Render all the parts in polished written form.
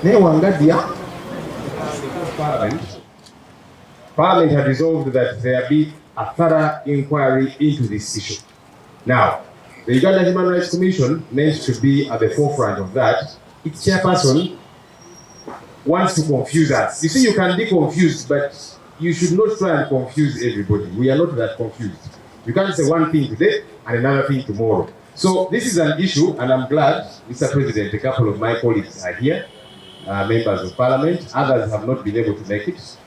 Mariam Wangadya, Parliament had resolved that there be a thorough inquiry into this issue. Now, the Uganda Human Rights Commission, meant to be at the forefront of that, its chairperson wants to confuse us. You see, you can be confused, but you should not try and confuse everybody. We are not that confused. You can't say one thing today and another thing tomorrow. So this is an issue, and I'm glad, Mr. President, a couple of my colleagues are here, members of Parliament. Others have not been able to make it.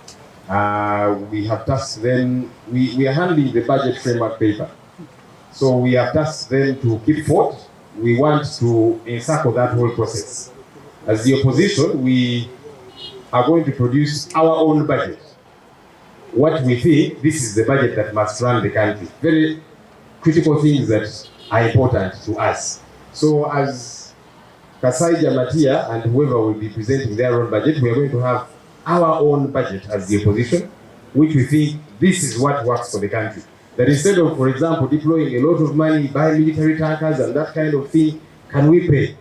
We have tasked them, we are handling the budget framework paper. So we have tasked them to keep forth. We want to encircle that whole process. As the opposition, we are going to produce our own budget. What we think, this is the budget that must run the country. Very critical things that are important to us. So as Kasaija, Matia, and whoever will be presenting their own budget, we are going to have our own budget as the opposition, which we think this is what works for the country. That instead of, for example, deploying a lot of money, buy military tankers and that kind of thing, can we pay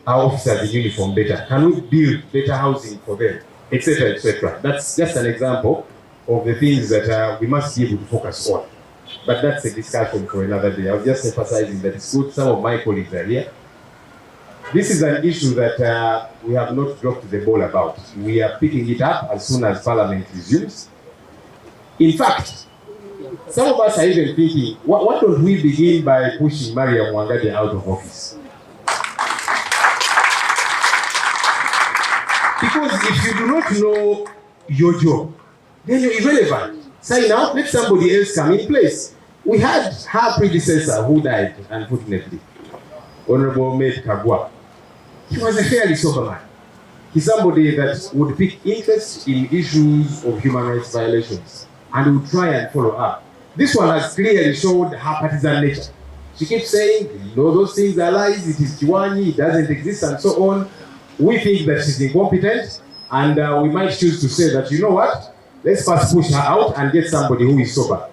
our officers in uniform better? Can we build better housing for them, etc., etc.? That's just an example of the things that we must be able to focus on. But that's a discussion for another day. I was just emphasizing that it's good some of my colleagues are here. This is an issue that we have not dropped the ball about. We are picking it up as soon as Parliament resumes. In fact, some of us are even thinking, why don't we begin by pushing Mariam Wangadya out of office? Because if you do not know your job, then you're irrelevant. Sign out, let somebody else come in place. We had her predecessor who died, unfortunately, Honorable Mate Kagwa. He was a fairly sober man. He's somebody that would pick interest in issues of human rights violations and would try and follow up. This one has clearly showed her partisan nature. She keeps saying, those things are lies, it is Ssenyonyi, it doesn't exist, and so on. We think that she's incompetent, and we might choose to say that, you know what, let's first push her out and get somebody who is sober.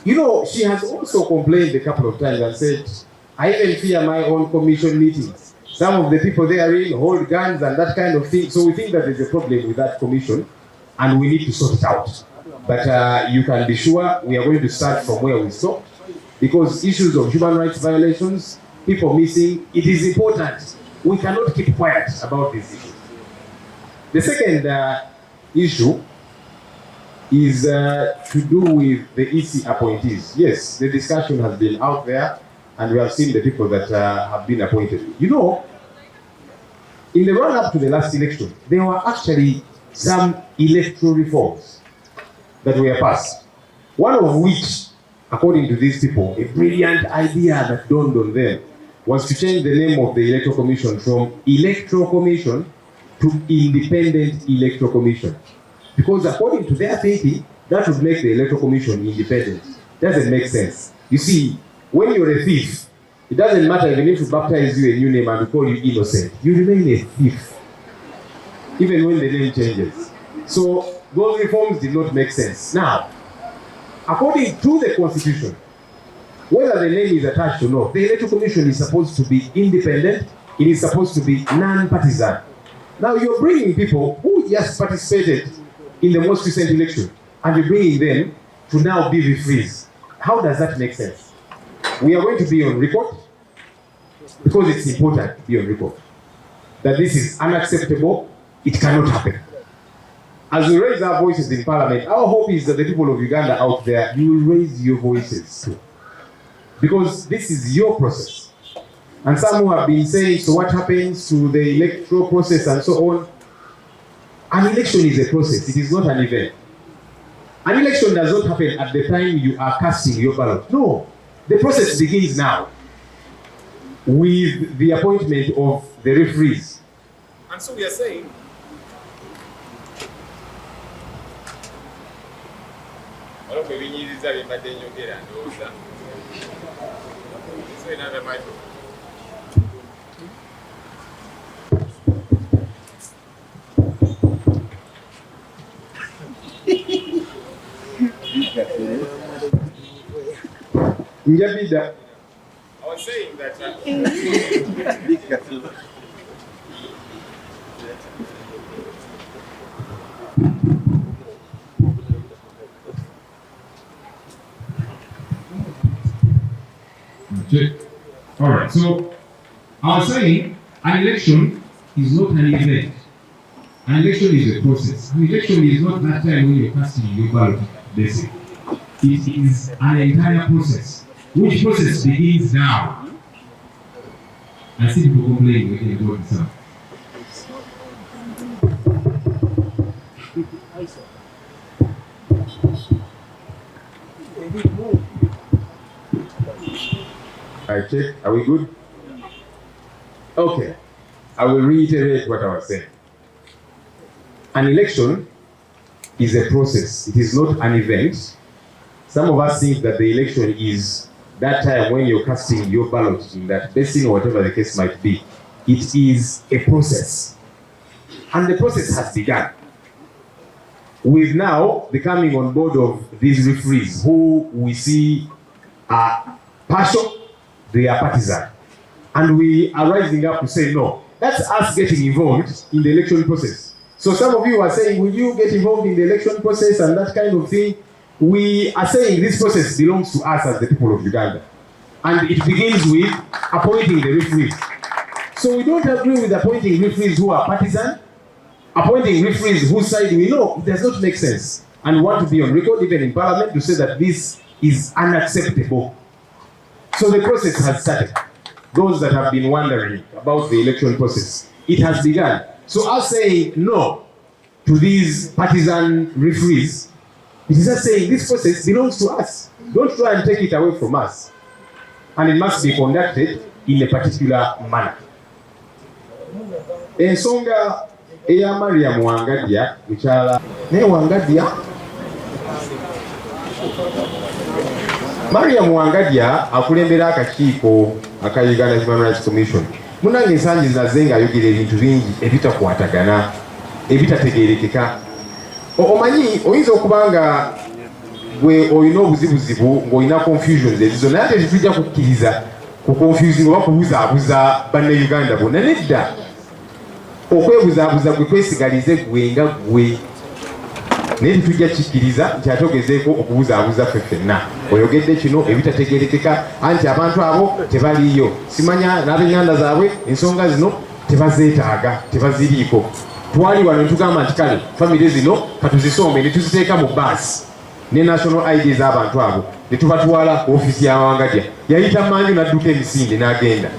You know, she has also complained a couple of times and said, I even fear my own commission meetings. Some of the people therein hold guns and that kind of thing. So we think that there's a problem with that commission, and we need to sort it out. But you can be sure we are going to start from where we stopped, because issues of human rights violations, people missing, it is important. We cannot keep quiet about these issues. The second issue is to do with the EC appointees. Yes, the discussion has been out there, and we have seen the people that have been appointed. You know, in the run-up to the last election, there were actually some electoral reforms that were passed. One of which, according to these people, a brilliant idea that dawned on them was to change the name of the Electoral Commission from Electoral Commission to Independent Electoral Commission. Because according to their thinking, that would make the Electoral Commission independent. Doesn't make sense. You see, when you're a thief, it doesn't matter even if we baptize you a new name and we call you innocent. You remain a thief, even when the name changes. So those reforms did not make sense. Now, according to the Constitution, whether the name is attached or not, the Electoral Commission is supposed to be independent. It is supposed to be non-partisan. Now you're bringing people who just participated in the most recent election, and you're bringing them to now be referees. How does that make sense? We are going to be on record, because it's important to be on record, that this is unacceptable. It cannot happen. As we raise our voices in Parliament, our hope is that the people of Uganda out there, you will raise your voices too. Because this is your process. And some who have been saying, so what happens to the electoral process and so on? An election is a process, it is not an event. An election does not happen at the time you are casting your ballot. No, the process begins now with the appointment of the referees. And so we are saying, Njabida. I was saying that All right. So I was saying an election is not an event. An election is a process. An election is not that time when you're casting your ballot, basically. It is an entire process, which process begins now. I see people complaining when they go to some. I check. Are we good? Okay. I will reiterate what I was saying. An election is a process. It is not an event. Some of us think that the election is that time when you're casting your ballot in that basin or whatever the case might be. It is a process. And the process has begun. With now the coming on board of these referees who we see are partial, they are partisan. And we are rising up to say, no, that's us getting involved in the election process. So some of you are saying, will you get involved in the election process and that kind of thing? We are saying this process belongs to us as the people of Uganda. And it begins with appointing the referees. So we don't agree with appointing referees who are partisan, appointing referees whose side we know it does not make sense. And we want to be on record, even in Parliament, to say that this is unacceptable. So the process has started. Those that have been wondering about the election process, it has begun. So us saying no to these partisan referees, it is just saying this process belongs to us. Don't try and take it away from us. And it must be conducted in a particular manner. Ensonga eya Mariam Wangadya, mukyala ne Wangadya. Mariam Wangadya akulembera akakiiko aka Uganda Human Rights Commission. Munange ensangi zinaze nga ayogera ebintu bingi ebitakwatagana, ebitategeerekeka. Omanyi oyinza okuba nga gwe olina obuzibuzibu ng'olina confusions ezizo, naye ate tetujja kukkiriza ku confusing oba kubuzaabuza bannayuganda bonna. Nedda, okwebuzaabuza gwe twesigalize gwe nga gwe, naye tetujja kikkiriza nti ate ogezeeko okubuzaabuza ffe ffenna. Oyogedde kino ebitategeerekeka, anti abantu abo tebaliiyo, simanya n'ab'enganda zaabwe ensonga zino tebazeetaaga, tebaziriiko. Twali wano ne tugamba nti kale famire zino katuzisombe ne tuziteeka mu baasi ne national ID z'abantu abo ne tubatwala ku ofiisi ya Wangadya. Yayita manju n'adduka emisinde n'agenda.